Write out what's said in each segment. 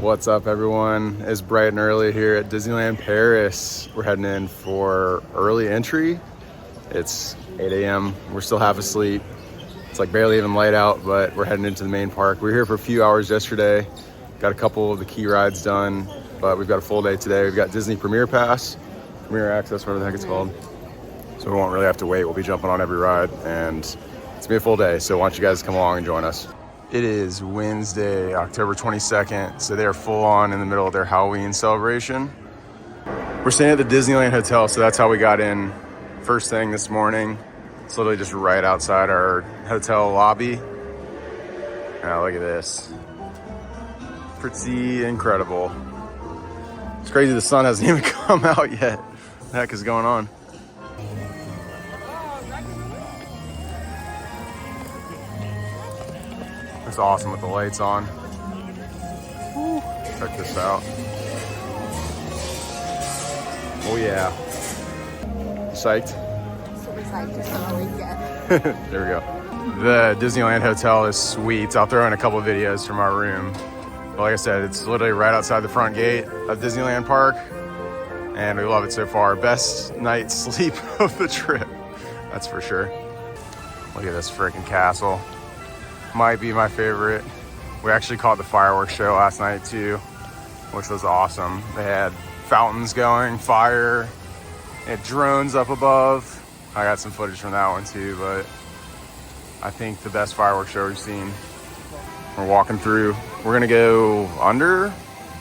What's up, everyone? It's bright and early here at Disneyland Paris. We're heading in for early entry. It's 8 a.m. We're still half asleep. It's like barely even light out, but we're heading into the main park. We were here for a few hours yesterday. Got a couple of the key rides done, but we've got a full day today. We've got Disney Premier Pass, Premier Access, whatever the heck it's called. So we won't really have to wait. We'll be jumping on every ride, and it's gonna be a full day. So why don't you guys come along and join us? It is Wednesday, October 22nd, so they're full on in the middle of their Halloween celebration. We're staying at the Disneyland Hotel, so that's how we got in first thing this morning. It's literally just right outside our hotel lobby. Now look at this. Pretty incredible. It's crazy the sun hasn't even come out yet. What the heck is going on? It's awesome with the lights on. Woo. Check this out. Oh yeah. Psyched? Super psyched, just not always yet. There we go. The Disneyland Hotel is sweet. I'll throw in a couple of videos from our room. But like I said, it's literally right outside the front gate of Disneyland Park. And we love it so far. Best night's sleep of the trip. That's for sure. Look at this freaking castle. Might be my favorite. We actually caught the fireworks show last night too, which was awesome. They had fountains going, fire, they had drones up above. I got some footage from that one too, but I think the best fireworks show we've seen. We're walking through. We're gonna go under.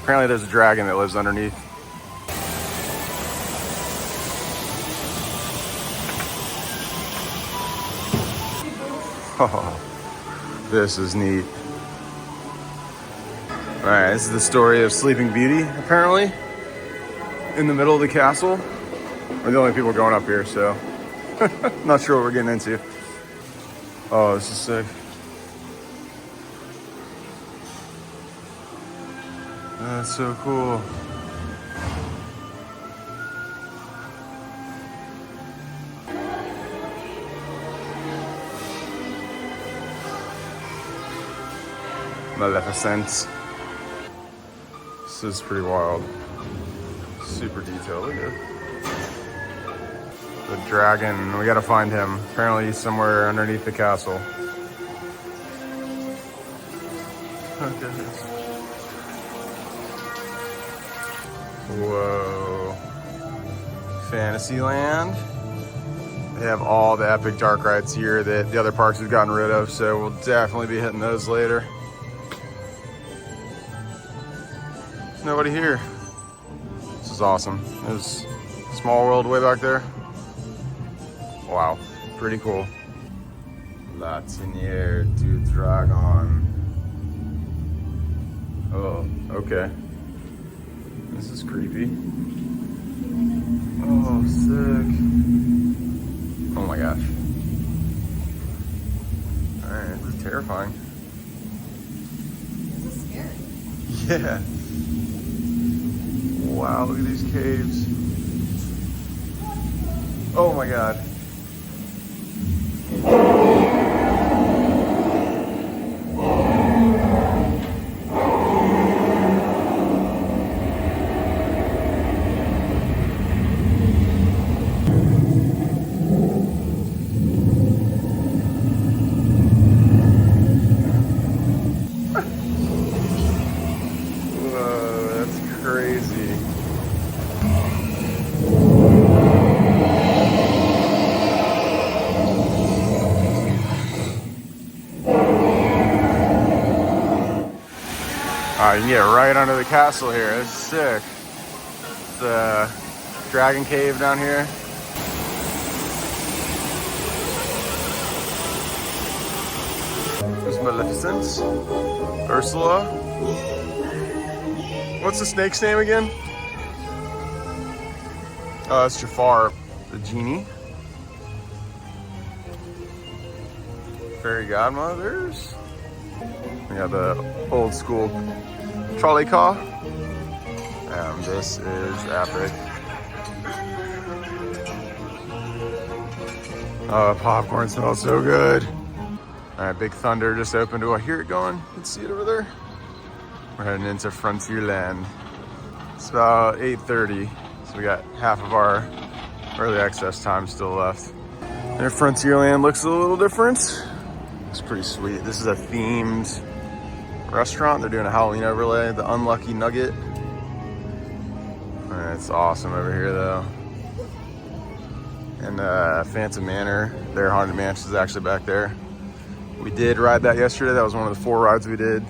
Apparently there's a dragon that lives underneath. Oh. This is neat. All right, this is the story of Sleeping Beauty, apparently, in the middle of the castle. We're the only people going up here, so not sure what we're getting into. Oh, this is sick. That's so cool. Maleficent. This is pretty wild. Super detailed. Look at it. The dragon. We gotta find him. Apparently he's somewhere underneath the castle. Okay. Whoa. Fantasyland. They have all the epic dark rides here that the other parks have gotten rid of, so we'll definitely be hitting those later. Nobody here. This is awesome. There's Small World way back there. Wow, pretty cool. La Tanière du Dragon. Oh, okay. This is creepy. Oh, sick. Oh my gosh. Alright, this is terrifying. This is scary. Yeah. Wow, look at these caves. Oh my God. Whoa, that's crazy. You can get right under the castle here. It's sick. The dragon cave down here. There's Maleficent. Ursula. What's the snake's name again? Oh, that's Jafar, the genie. Fairy godmothers. We got the old school trolley car. And this is epic. Oh, popcorn smells so good. All right, Big Thunder just opened. Do I hear it going? You can see it over there. We're heading into Frontierland. It's about 8:30, so we got half of our early access time still left. And Frontierland looks a little different. It's pretty sweet. This is a themed restaurant. They're doing a Halloween overlay, the Unlucky Nugget. And it's awesome over here though. And Phantom Manor, their Haunted Mansion is actually back there. We did ride that yesterday. That was one of the 4 rides we did.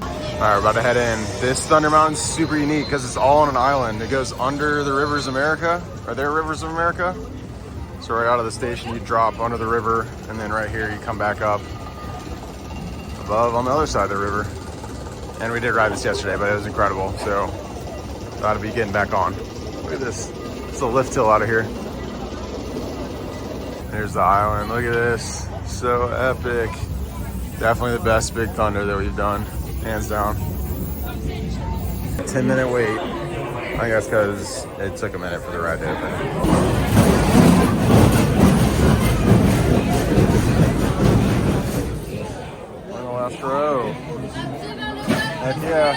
All right, we're about to head in. This Thunder Mountain's super unique because it's all on an island. It goes under the rivers of America. Are there rivers of America? So right out of the station, you drop under the river, and then right here, you come back up above on the other side of the river. And we did ride this yesterday, but it was incredible. So glad to be getting back on. Look at this. It's a lift hill out of here. There's the island. Look at this. So epic. Definitely the best Big Thunder that we've done. Hands down. 10-minute wait. I think that's because it took a minute for the ride to open. On the last row. Heck yeah.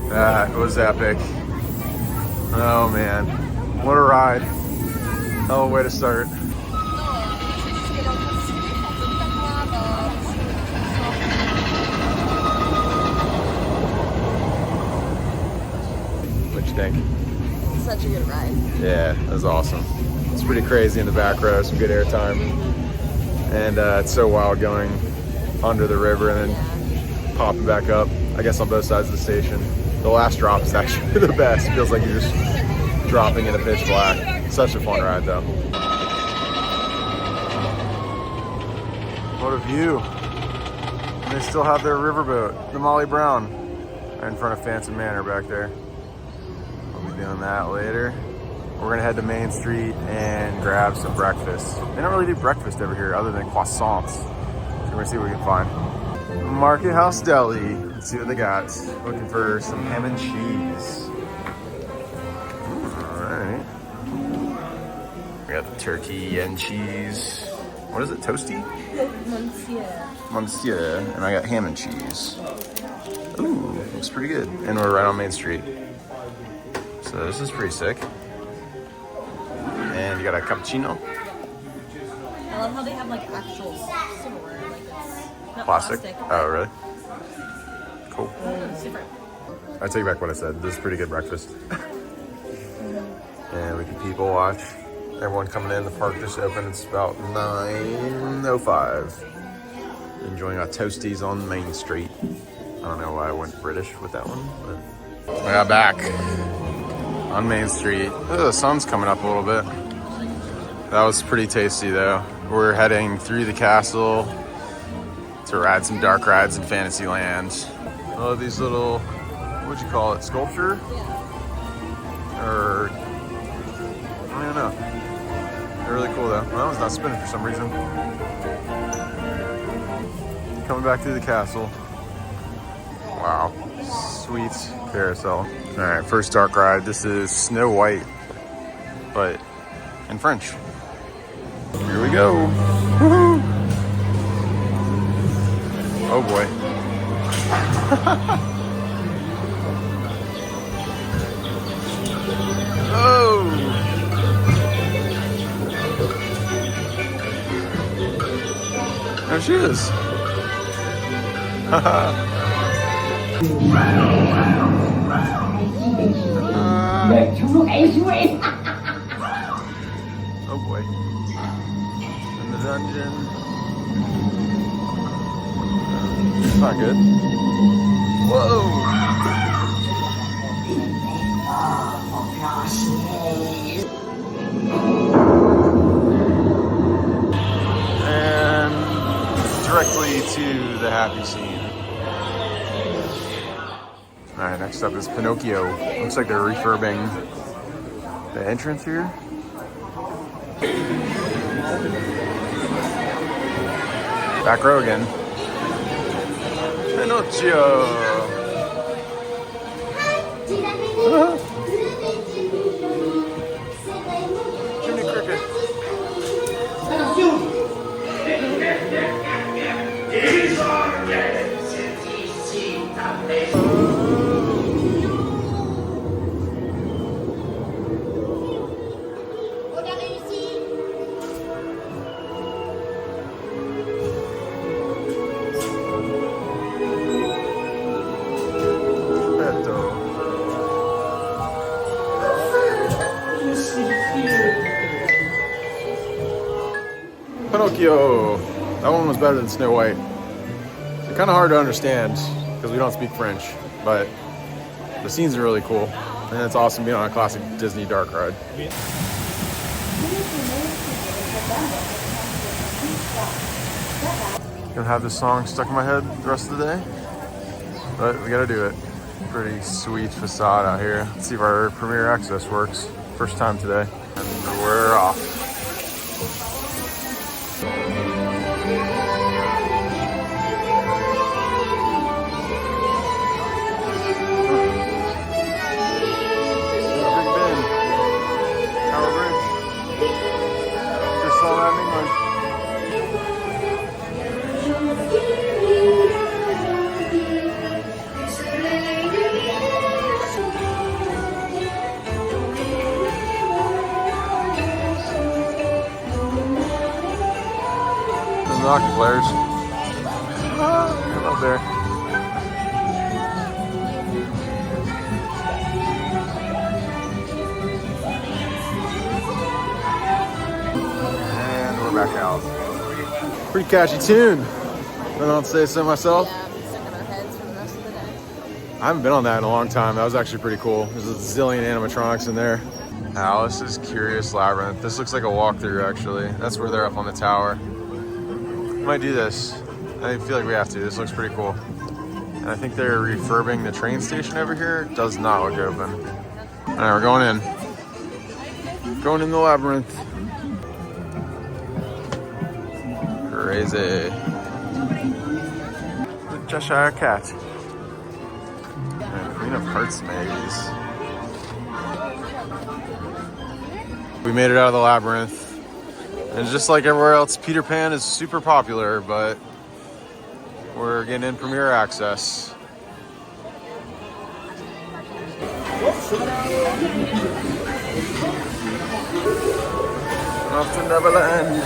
That was epic. Oh man, what a ride. Hell of a way to start. What'd you think? Such a good ride. Yeah, that was awesome. It's pretty crazy in the back row, some good airtime. And it's so wild going under the river and then popping back up, I guess on both sides of the station. The last drop is actually the best. It feels like you're just dropping in a pitch black. Such a fun ride though. What a view. And they still have their riverboat, the Molly Brown, right in front of Phantom Manor back there. We'll be doing that later. We're gonna head to Main Street and grab some breakfast. They don't really do breakfast over here other than croissants. So we're gonna see what we can find. Market House Deli. Let's see what they got. Looking for some ham and cheese. All right. We got the turkey and cheese. What is it? Toasty? Monsieur. And I got ham and cheese. Ooh, looks pretty good. And we're right on Main Street. So this is pretty sick. And you got a cappuccino. I love how they have like actual silverware, like it's not Plastic? Oh, really? Cool. It's different. I take back what I said. This is pretty good breakfast. And we can people watch. Everyone coming in. The park just opened. It's about 9:05. Enjoying our toasties on Main Street. I don't know why I went British with that one, but we got back on Main Street. Ooh, the sun's coming up a little bit. That was pretty tasty though. We're heading through the castle to ride some dark rides in Fantasyland. I love these little, what'd you call it, sculpture? Yeah. Or, I don't know. They're really cool though. Well, that one's not spinning for some reason. Coming back through the castle. Wow, sweet carousel. All right, first dark ride. This is Snow White. but in French. Here we go. Woohoo! Oh boy. Oh! There she is. Oh boy. In the dungeon. It's not good. Whoa! And directly to the happy scene. Alright, next up is Pinocchio. Looks like they're refurbing the entrance here. Back row again. Pinocchio! Jiminy Cricket. Pinocchio. That one was better than Snow White. It's kind of hard to understand because we don't speak French, but the scenes are really cool. And it's awesome being on a classic Disney dark ride. Gonna have this song stuck in my head the rest of the day, but we gotta do it. Pretty sweet facade out here. Let's see if our Premier Access works. First time today. And we're off. Hockey players. Hello there. And we're back out. Pretty catchy tune. I don't say so myself. Yeah, it's stuck in our heads for the rest of the day. I haven't been on that in a long time. That was actually pretty cool. There's a zillion animatronics in there. Alice's Curious Labyrinth. This looks like a walkthrough actually. That's where they're up on the tower. Might do this. I feel like we have to. This looks pretty cool. And I think they're refurbing the train station over here. It does not look open. All right, we're going in. Going in the labyrinth. Crazy. The Cheshire Cat. And Queen of Hearts maze. We made it out of the labyrinth. And just like everywhere else, Peter Pan is super popular, but we're getting in Premier Access. Off to Neverland.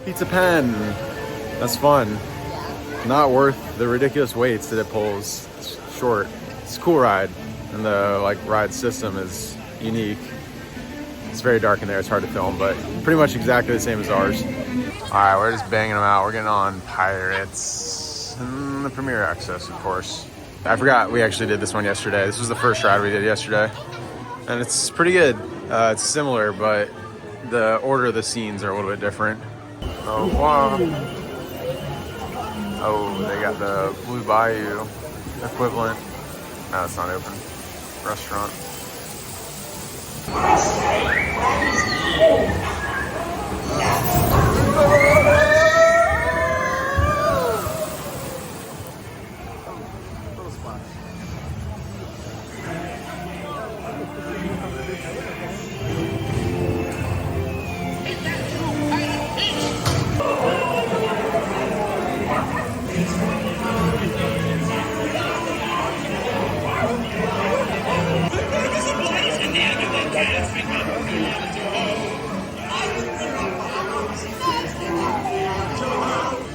Pizza Pen. That's fun. Not worth the ridiculous weights that it pulls. It's short. It's a cool ride, and the ride system is unique. It's very dark in there, it's hard to film, but pretty much exactly the same as ours. All right, we're just banging them out. We're getting on Pirates and the Premier Access, of course. I forgot we actually did this one yesterday. This was the first ride we did yesterday. And it's pretty good. It's similar, but the order of the scenes are a little bit different. Oh, wow. Oh, they got the Blue Bayou equivalent. No, it's not open. Restaurant.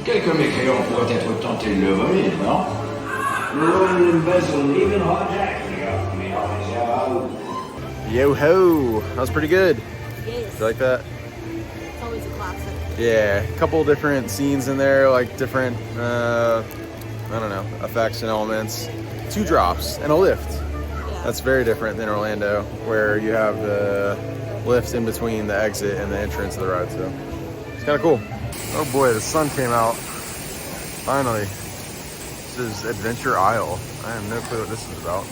Quelques mécréants pourraient être tentés de le voler, non? Yo ho! That was pretty good. Yes. You like that? It's always a classic. Yeah, a couple different scenes in there, like different, I don't know, effects and elements. 2 drops and a lift. Yeah. That's very different than Orlando, where you have the lift in between the exit and the entrance of the ride, so it's kind of cool. Oh boy, the sun came out. Finally. This is Adventure Isle. I have no clue what this is about.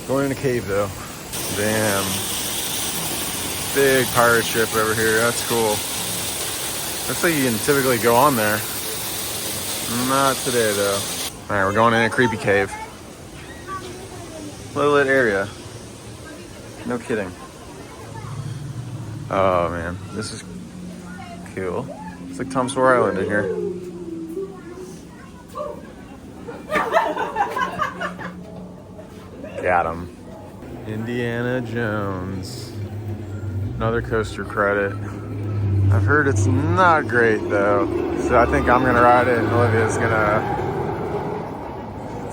Going in a cave though. Damn. Big pirate ship over here. That's cool. Looks like you can typically go on there. Not today though. All right, we're going in a creepy cave. Low lit area. No kidding. Oh man, this is cool. It's like Tom Sawyer Island in here. Got him. Indiana Jones. Another coaster credit. I've heard it's not great though, so I think I'm gonna ride it and Olivia's gonna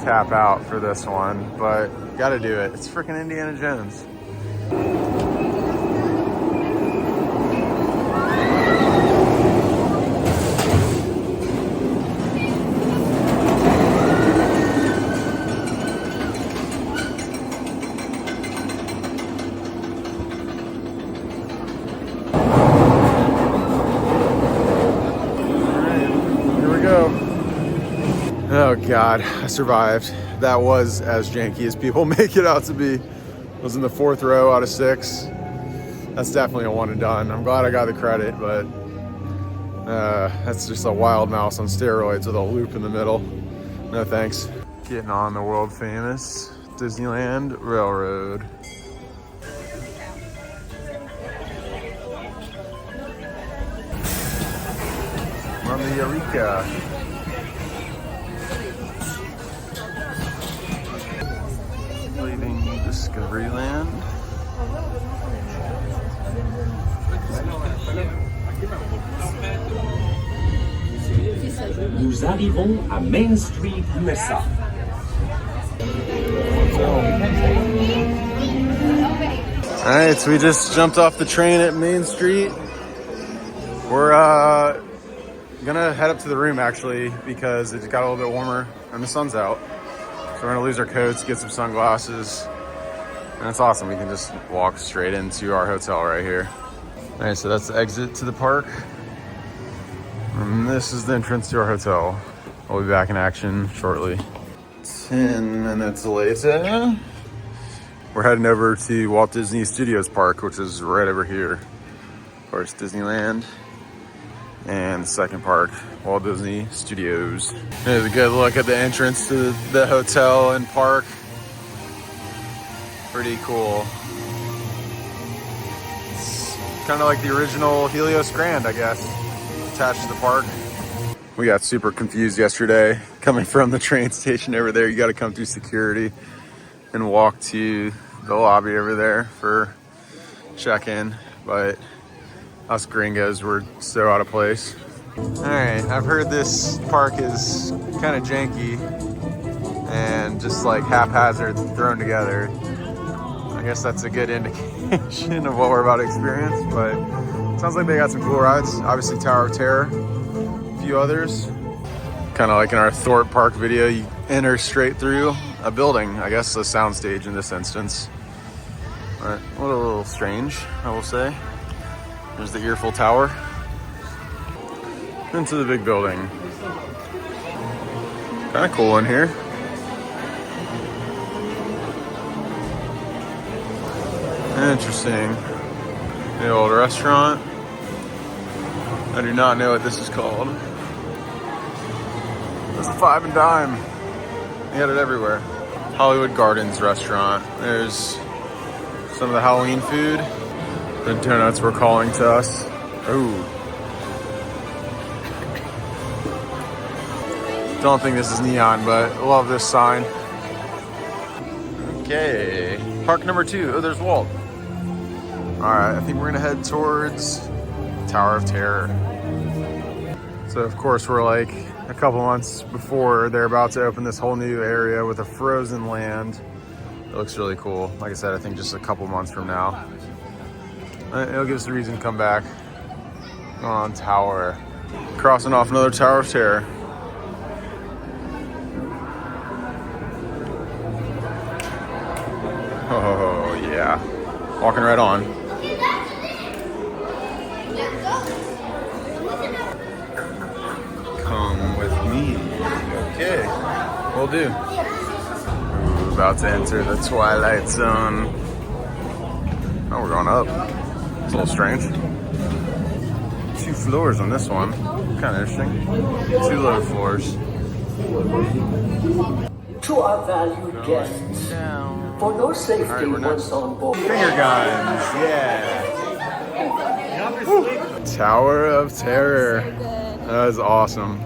tap out for this one, but gotta do it. It's freaking Indiana Jones. Oh God, I survived. That was as janky as people make it out to be. I was in the 4th row out of 6. That's definitely a one and done. I'm glad I got the credit, but that's just a wild mouse on steroids with a loop in the middle. No thanks. Getting on the world famous Disneyland Railroad. Mama Eureka. Leaving Discoveryland. Nous arrivons à Main Street, USA. All right, so we just jumped off the train at Main Street. We're gonna head up to the room actually because it got a little bit warmer and the sun's out. So we're gonna lose our coats, get some sunglasses, and it's awesome. We can just walk straight into our hotel right here. All right, so that's the exit to the park. And this is the entrance to our hotel. We'll be back in action shortly. 10 minutes later, we're heading over to Walt Disney Studios Park, which is right over here. Of course, Disneyland. And the second park, Walt Disney Studios. Here's a good look at the entrance to the hotel and park. Pretty cool. It's kind of like the original Helios Grand, I guess, attached to the park. We got super confused yesterday coming from the train station over there. You got to come through security and walk to the lobby over there for check-in, but us gringos were so out of place. All right, I've heard this park is kind of janky and just like haphazard thrown together. I guess that's a good indicator. indication of what we're about to experience, but it sounds like they got some cool rides. Obviously Tower of Terror, a few others. Kind of like in our Thorpe Park video, you enter straight through a building, I guess a soundstage in this instance. But a little strange, I will say. There's the Earful Tower. Into the big building. Kind of cool in here. Interesting. The old restaurant. I do not know what this is called. It's a Five and Dime. They had it everywhere. Hollywood Gardens restaurant. There's some of the Halloween food. The donuts were calling to us. Ooh. Don't think this is neon, but I love this sign. Okay. Park number 2. Oh, there's Walt. All right, I think we're gonna head towards Tower of Terror. So of course we're like a couple months before they're about to open this whole new area with a frozen land. It looks really cool. Like I said, I think just a couple months from now. It'll give us a reason to come back. Going on Tower. Crossing off another Tower of Terror. Oh yeah, walking right on. Come with me. Okay, will do. Ooh, about to enter the Twilight Zone. Oh, we're going up. It's a little strange. 2 floors on this one. Kind of interesting. 2 low floors. To our valued guests, for your safety once on board. Finger guns, yeah. Tower of Terror. That is awesome.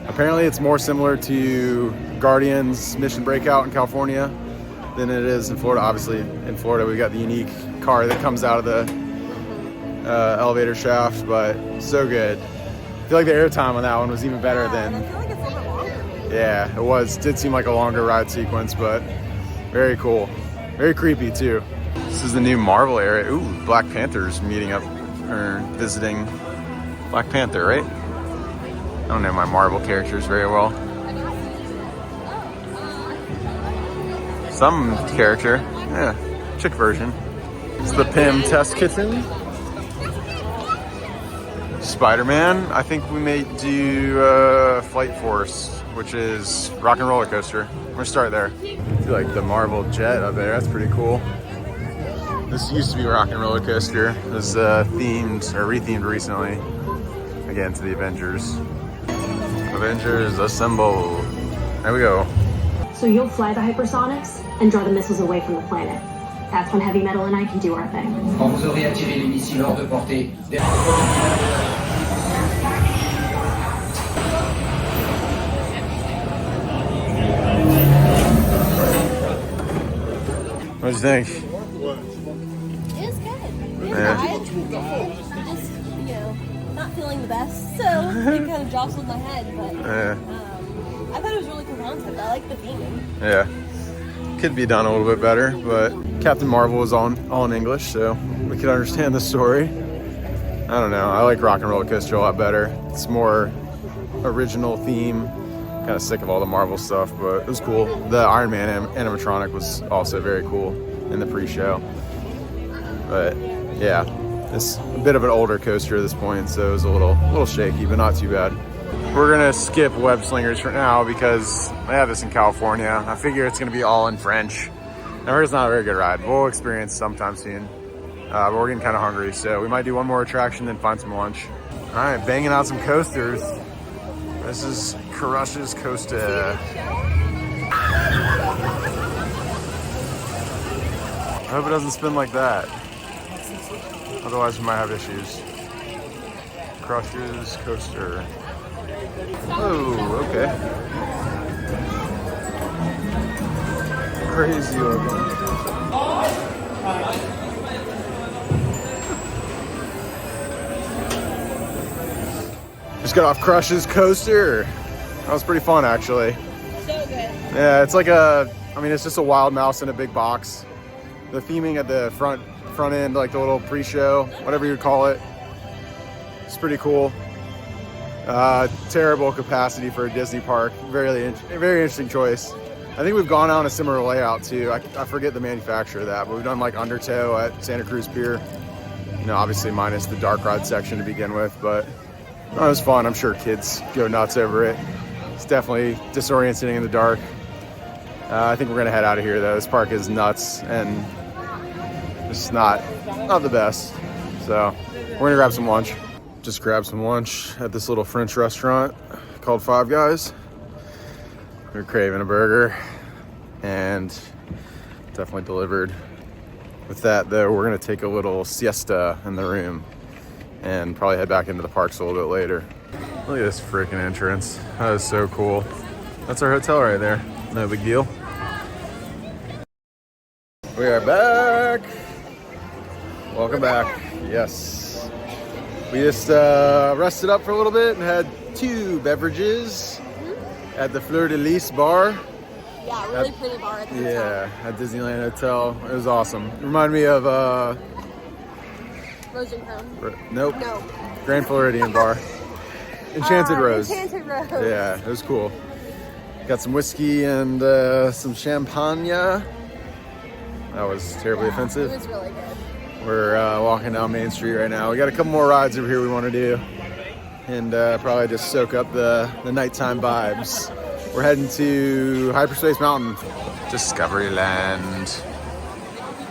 Apparently it's more similar to Guardians Mission Breakout in California than it is in Florida. Obviously in Florida we got the unique car that comes out of the elevator shaft, but so good. I feel like the airtime on that one was even better than... I feel like it's a little bit longer. Yeah, it was. Did seem like a longer ride sequence, but very cool. Very creepy too. This is the new Marvel area. Ooh, Black Panther's meeting up or visiting Black Panther, right? I don't know my Marvel characters very well. Some character, yeah, chick version. It's the Pym test kitchen. Spider-Man. I think we may do Flight Force, which is Rock and Roller Coaster. We're gonna start there. I feel like the Marvel jet up there, that's pretty cool. This used to be Rock and Roller Coaster. It was themed or rethemed recently. Again, to the Avengers. Avengers Assemble. There we go. So you'll fly the hypersonics and draw the missiles away from the planet. That's when Heavy Metal and I can do our thing. Quand vous aurez attiré les missiles hors de portée, What do you think? It's good. Yeah. I'm just, not feeling the best, so it kind of jostled my head, but I thought it was really cool concept. I like the theming. Yeah. Could be done a little bit better, but Captain Marvel was all in English, so we could understand the story. I don't know. I like Rock and Roller Coaster a lot better. It's more original theme. Kind of sick of all the Marvel stuff, but it was cool. The Iron Man animatronic was also very cool in the pre-show. But yeah, it's a bit of an older coaster at this point, so it was a little shaky, but not too bad. We're gonna skip Web Slingers for now because they have this in California. I figure it's gonna be all in French. And it's not a very good ride. We'll experience sometime soon. But we're getting kind of hungry, so we might do one more attraction, then find some lunch. All right, banging out some coasters. This is Crush's Coaster. I hope it doesn't spin like that. Otherwise we might have issues. Crush's Coaster. Oh, okay. Crazy looking. Just got off Crush's Coaster. That was pretty fun, actually. So good. Yeah, it's like it's just a wild mouse in a big box. The theming at the front front end, like the little pre-show, whatever you'd call it. It's pretty cool. Terrible capacity for a Disney park. Very interesting choice. I think we've gone on a similar layout too. I forget the manufacturer of that, but we've done like Undertow at Santa Cruz Pier. You know, obviously minus the dark ride section to begin with, but it was fun. I'm sure kids go nuts over it. It's definitely disorienting in the dark. I think we're gonna head out of here though. This park is nuts and it's not the best. So we're gonna grab some lunch. Just grabbed some lunch at this little French restaurant called Five Guys. We're craving a burger and definitely delivered. With that though, we're gonna take a little siesta in the room and probably head back into the parks a little bit later. Look at this freaking entrance. That is so cool. That's our hotel right there. No big deal. We are back. Welcome back. Yes. We just rested up for a little bit and had 2 beverages at the Fleur de Lis bar. Yeah, really pretty bar at the hotel. Yeah, at Disneyland Hotel. It was awesome. It reminded me of Rose and Crown. Nope. No. Grand Floridian bar. Enchanted Rose. Enchanted Rose. Yeah, it was cool. Got some whiskey and some champagne. That was terribly offensive. It was really good. We're walking down Main Street right now. We got a couple more rides over here we want to do. And probably just soak up the nighttime vibes. We're heading to Hyperspace Mountain. Discovery Land.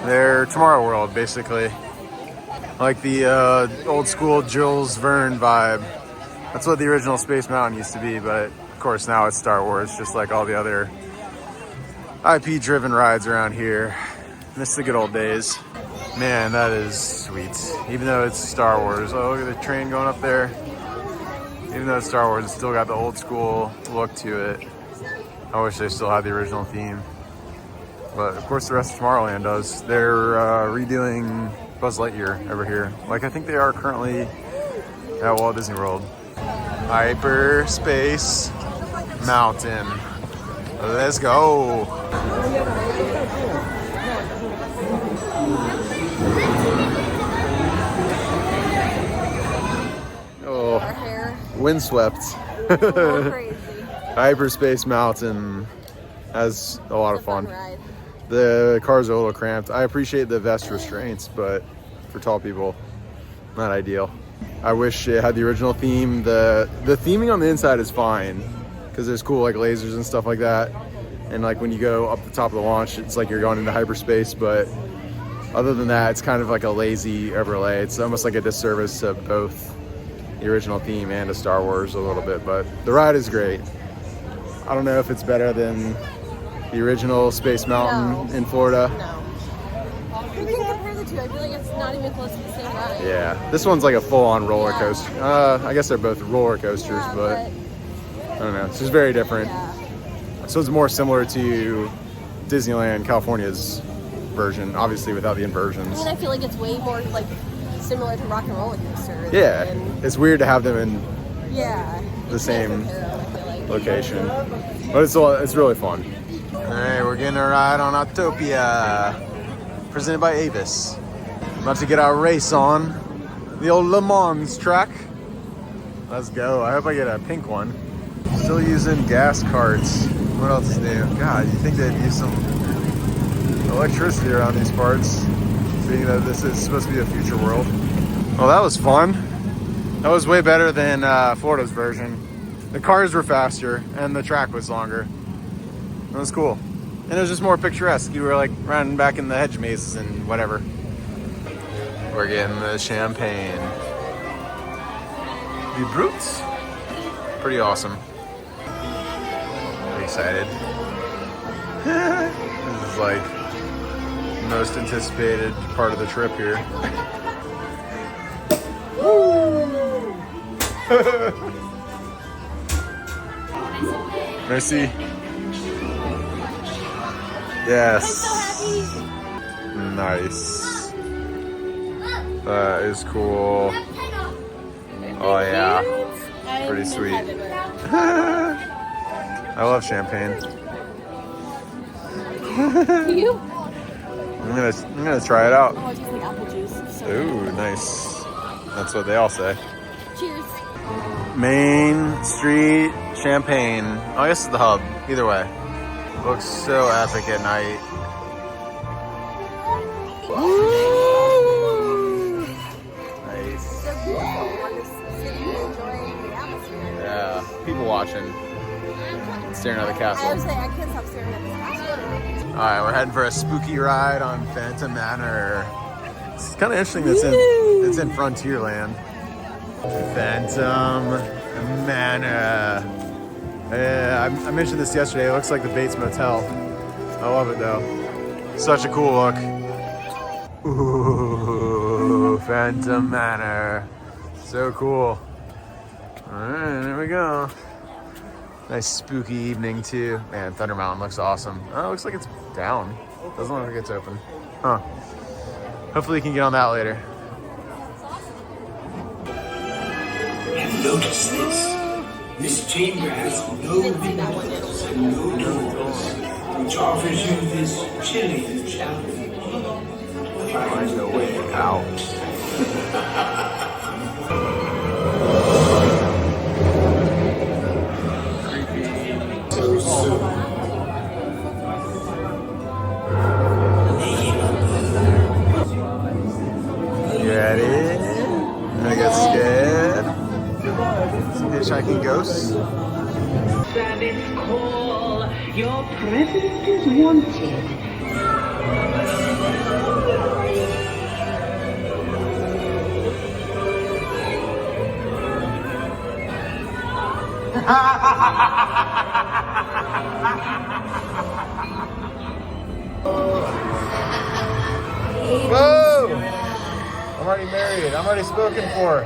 They're Tomorrow World, basically. Like the old school Jules Verne vibe. That's what the original Space Mountain used to be, but of course now it's Star Wars, just like all the other IP-driven rides around here. Miss the good old days. Man, that is sweet. Even though it's Star Wars. Oh, look at the train going up there. Even though it's Star Wars, it's still got the old school look to it. I wish they still had the original theme. But of course the rest of Tomorrowland does. They're redoing Buzz Lightyear over here. Like I think they are currently at Walt Disney World. Hyperspace Mountain. Let's go. Oh, Our hair. windswept. Crazy. Hyperspace Mountain has a lot of fun. Ride. The cars are a little cramped. I appreciate the vest restraints, but for tall people, not ideal. I wish it had the original theme. The theming on the inside is fine because there's cool like lasers and stuff like that. And like when you go up the top of the launch, it's like you're going into hyperspace. But other than that, it's kind of like a lazy overlay. It's almost like a disservice to both the original theme and to Star Wars a little bit. But the ride is great. I don't know if it's better than the original Space Mountain in Florida. No. You can compare the two. I feel like it's not even close to the same ride. Yeah, this one's like a full-on roller coaster. I guess they're both roller coasters, Yeah, but I don't know. It's just very different. Yeah. So it's more similar to Disneyland California's version, obviously without the I inversions. mean, I feel like it's way more like similar to Rock and Roller Coaster. Yeah, than- it's weird to have them in Yeah. the same compare them, I feel like. location, but it's really fun. All right, we're getting a ride on Autopia, presented by Avis. About to get our race on the old Le Mans track. Let's go. I hope I get a pink one. Still using gas carts. What else new? God, you think they'd use some electricity around these parts, being that this is supposed to be a future world. Well, that was fun. That was way better than Florida's version. The cars were faster and the track was longer. It was cool. And it was just more picturesque. You were like running back in the hedge mazes and whatever. We're getting the champagne. The Brutes. Pretty awesome. Pretty excited. This is like the most anticipated part of the trip here. Woo! Merci. Yes. I'm so happy. Nice. That is cool. Oh yeah. Pretty sweet. I love champagne. You? I'm gonna try it out. Oh, it tastes like apple Ooh, nice. That's what they all say. Cheers. Main Street Champagne. Oh, I guess it's the hub. Either way. Looks so epic at night. Woo! Nice. Yeah, people watching. Staring at the castle. I was saying, I can't stop staring at this castle. Alright, we're heading for a spooky ride on Phantom Manor. It's kind of interesting that it's in Frontierland. Phantom Manor. I mentioned this yesterday. It looks like the Bates Motel. I love it though. Such a cool look. Ooh, Phantom Manor. So cool. Alright, there we go. Nice spooky evening too. Man, Thunder Mountain looks awesome. Oh, it looks like it's down. Doesn't look like it's open. Huh. Hopefully we can get on that later. And notice this. This chamber has no windows and no doors, which offers you this chilling challenge. Find a way out. You ready? I get scared. Some hitchhiking ghosts. Service call. Your presence is wanted. Whoa! I'm already married. I'm already spoken for.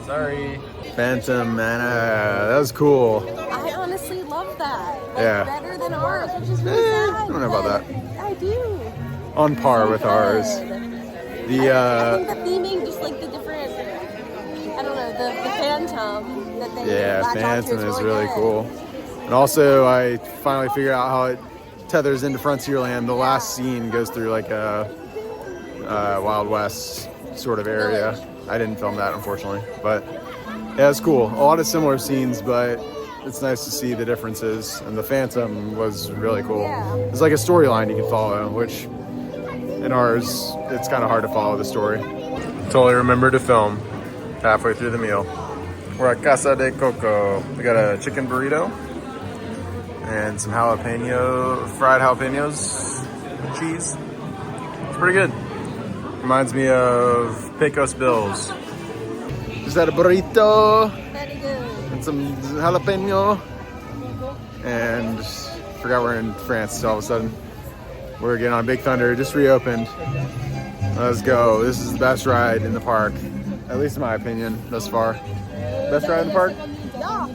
Sorry. Phantom Manor. That was cool. I honestly love that. Like, Yeah. better than ours, which is really sad. I don't know about that. I do. On par with ours. I think the theming, just like the different, I don't know, the phantom that they Yeah, latch onto Phantom is really good. cool. And also, I finally figured out how it tethers into Frontierland. The last scene goes through like a Wild West sort of area. I didn't film that, unfortunately, but yeah, it's cool. A lot of similar scenes, but it's nice to see the differences. And the Phantom was really cool. Yeah. It's like a storyline you can follow, which in ours, it's kind of hard to follow the story. Totally remember to film halfway through the meal. We're at Casa de Coco. We got a chicken burrito and some fried jalapenos and cheese. It's pretty good. Reminds me of Pecos Bills. Just had a burrito Very good. and some jalapeno. And forgot we're in France all of a sudden. We're getting on Big Thunder, just reopened. Let's go. This is the best ride in the park. At least in my opinion, thus far. Best ride in the park? Yeah.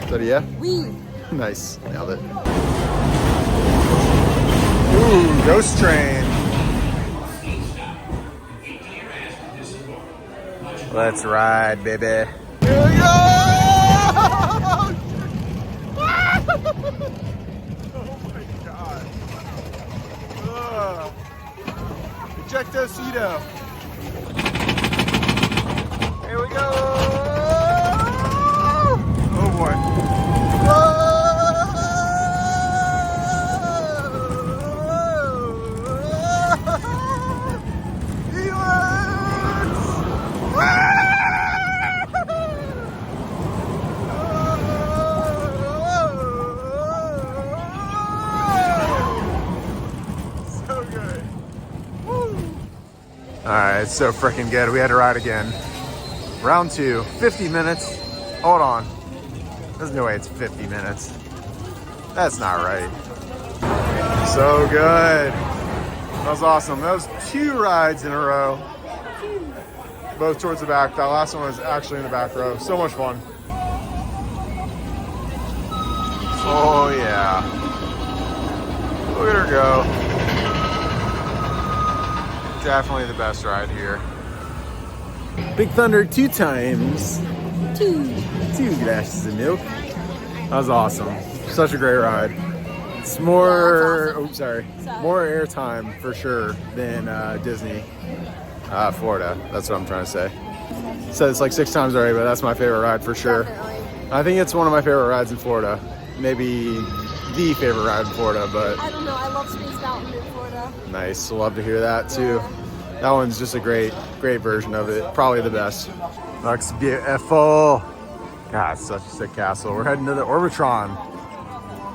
Is that a yeah? We. Nice. Nailed it. Ooh, ghost train. Let's ride, baby. Here we go! Oh my god. Ejectocito. Here we go. Oh boy. Alright, it's so freaking good. We had to ride again. Round 2, 50 minutes. Hold on. There's no way it's 50 minutes. That's not right. So good. That was awesome. That was 2 rides in a row. Both towards the back. That last one was actually in the back row. So much fun. Oh yeah. Look at her go. Definitely the best ride here. Big Thunder 2 times. 2 glasses of milk. That was awesome. Such a great ride. It's more, Yeah, that's awesome. oops, sorry, Sorry. more airtime for sure than Disney Florida. That's what I'm trying to say. So it's like 6 times already, but that's my favorite ride for sure. Definitely. I think it's one of my favorite rides in Florida. Maybe the favorite ride in Florida, but I don't know. I love Space Mountain in Florida. nice. Love to hear that too. That one's just a great version of it. Probably the best. Looks beautiful. God, such a sick castle. We're heading to the Orbitron.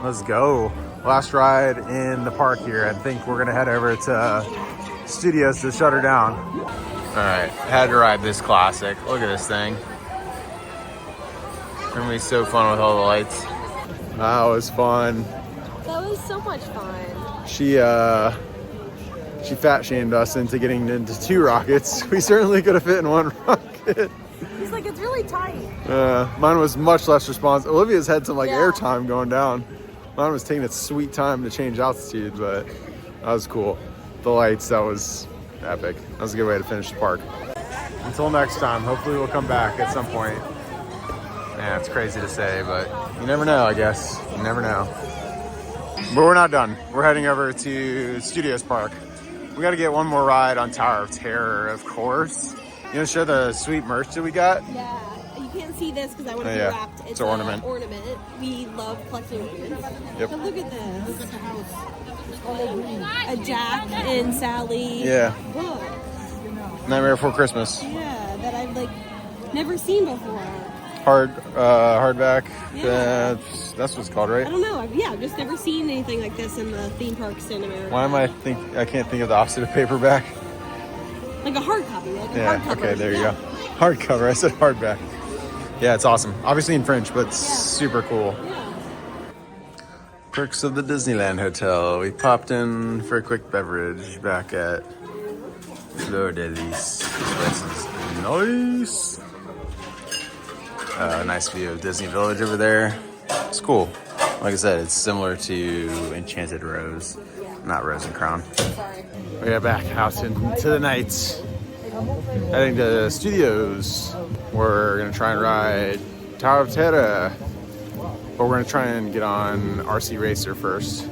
Let's go. Last ride in the park here. I think we're gonna head over to Studios to shut her down. All right, had to ride this classic. Look at this thing. It's gonna be so fun with all the lights. That was fun. That was so much fun. She fat shamed us into getting into 2 rockets. We certainly could have fit in 1 rocket. He's like, it's really tight. Mine was much less responsive. Olivia's had some Yeah. air time going down. Mine was taking its sweet time to change altitude, but that was cool. The lights, that was epic. That was a good way to finish the park. Until next time, hopefully we'll come back at some point. Yeah, it's crazy to say, but you never know, I guess. You never know. But we're not done. We're heading over to Studios Park. We got to get one more ride on Tower of Terror, of course. You want to show the sweet merch that we got? Yeah. You can't see this because I want to Oh, be yeah. wrapped. It's an ornament. Ornament. We love collecting ornaments. Yep. But look at this. Look at the house. A Jack and Sally Yeah. book. Nightmare Before Christmas. Yeah, that I've never seen before. Hardback. Yeah. That's what it's called, right? I don't know. I've just never seen anything like this in the theme parks in America. Why am I can't think of the opposite of paperback. Like a hard copy. Like a Yeah, hardcover. okay, there you Yeah. go. Hardcover, I said hardback. Yeah, it's awesome. Obviously in French, but super cool. Yeah. Perks of the Disneyland Hotel. We popped in for a quick beverage back at Fleur de Lis. This place is nice. Nice view of Disney Village over there. It's cool. Like I said, it's similar to Enchanted Rose, not Rose and Crown. Sorry. We are back out into the night. Heading to Studios. We're gonna try and ride Tower of Terror, but we're gonna try and get on RC Racer first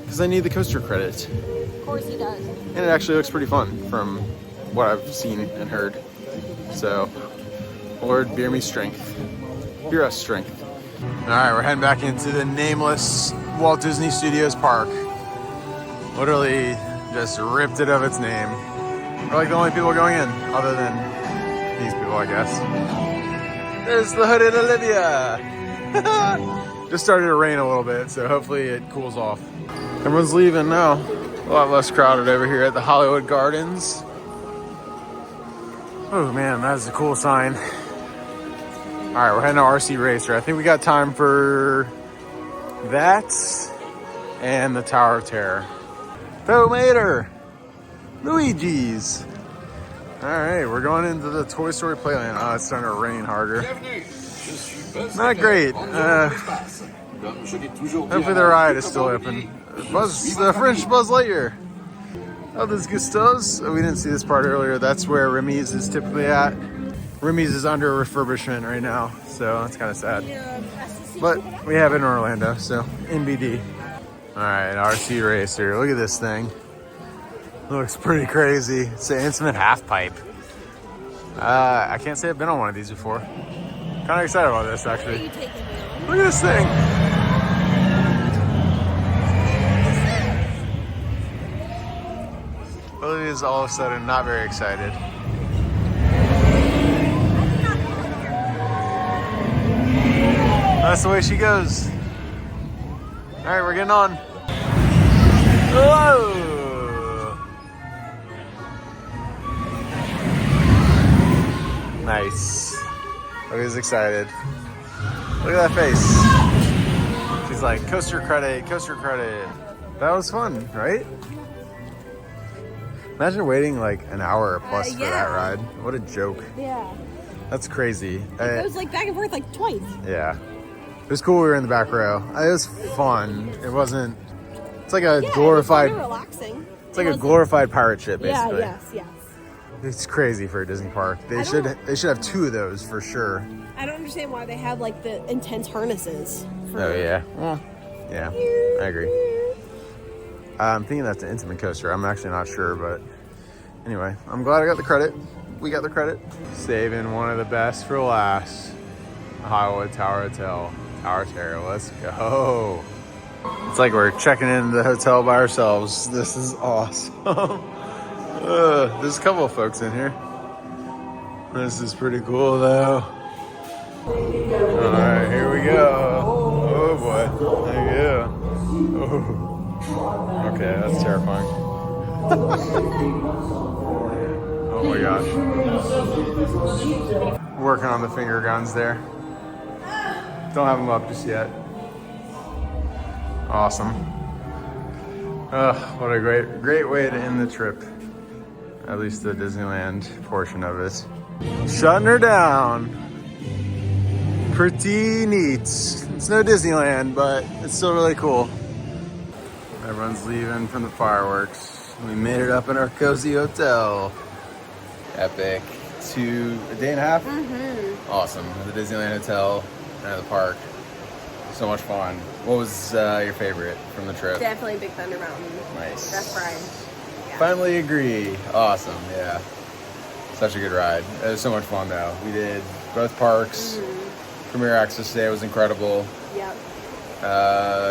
because I need the coaster credit, Of course he does. and it actually looks pretty fun from what I've seen and heard. So, Lord, bear me strength. Bear us strength. All right, we're heading back into the nameless Walt Disney Studios Park. Literally just ripped it of its name. We're like the only people going in, other than these people, I guess. There's the hooded Olivia. Just started to rain a little bit, so hopefully it cools off. Everyone's leaving now. A lot less crowded over here at the Hollywood Gardens. Oh man, that is a cool sign. All right, we're heading to RC Racer. I think we got time for that and the Tower of Terror. Tomater, Luigi's. All right, we're going into the Toy Story Playland. Oh, it's starting to rain harder. Not great. Hopefully the ride is still open. The French Buzz Lightyear. Oh, there's Gusteau's. Oh, we didn't see this part earlier. That's where Remy's is typically at. Remy's is under refurbishment right now, so that's kind of sad. But we have it in Orlando, so NBD. All right, RC Racer. Look at this thing. Looks pretty crazy. It's an instrument half pipe. I can't say I've been on one of these before. Kind of excited about this, actually. Look at this thing. Olivia's all of a sudden not very excited. That's the way she goes. All right, we're getting on. Whoa! Nice. Olivia's excited. Look at that face. She's like, coaster credit, coaster credit. That was fun, right? Imagine waiting like an hour plus for that ride. What a joke. Yeah. That's crazy. It was back and forth twice. Yeah. It was cool we were in the back row. It was fun. It wasn't... It's like a glorified... It was relaxing. It's like a glorified pirate ship, basically. Yeah, yes. It's crazy for a Disney park. They should have 2 of those for sure. I don't understand why they have the intense harnesses. Oh yeah. Well, Yeah, I agree. I'm thinking that's an Intamin coaster. I'm actually not sure, but anyway, I'm glad I got the credit. We got the credit. Saving one of the best for last. Hollywood Tower Hotel. Tower Terror, let's go. It's like we're checking into the hotel by ourselves. This is awesome. There's a couple of folks in here. This is pretty cool though. All right, here we go. Oh boy, yeah. Oh. Okay, that's terrifying. Oh my gosh. Working on the finger guns there. Don't have them up just yet. Awesome. What a great way to end the trip. At least the Disneyland portion of it. Shutting her down. Pretty neat. It's no Disneyland, but it's still really cool. Everyone's leaving from the fireworks. We made it up in our cozy hotel. Epic. A day and a half? Mm-hmm. Awesome. The Disneyland Hotel and the park. So much fun. What was your favorite from the trip? Definitely Big Thunder Mountain. Nice. Best ride. Yeah. Finally agree. Awesome, yeah. Such a good ride. It was so much fun though. We did both parks. Mm-hmm. Premier Access Day was incredible. Yep.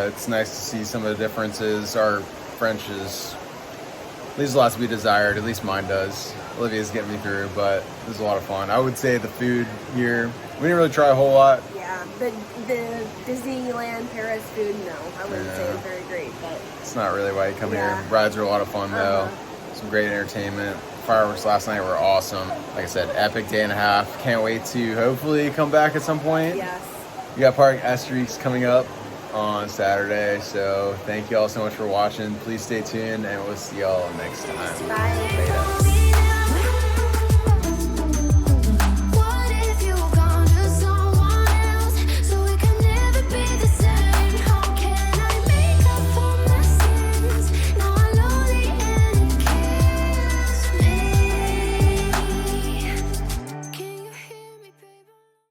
It's nice to see some of the differences. Our French leaves a lot to be desired, at least mine does. Olivia's getting me through, but it was a lot of fun. I would say the food here, we didn't really try a whole lot. Yeah, the Disneyland Paris food, no. I wouldn't say it was very great, but... It's not really why you come here. Rides are a lot of fun though. Some great entertainment. Fireworks last night were awesome. Like I said, epic day and a half. Can't wait to hopefully come back at some point. Yes. We got Park Asterix coming up on Saturday, so thank you all so much for watching. Please stay tuned and we'll see y'all next time. Bye. Later.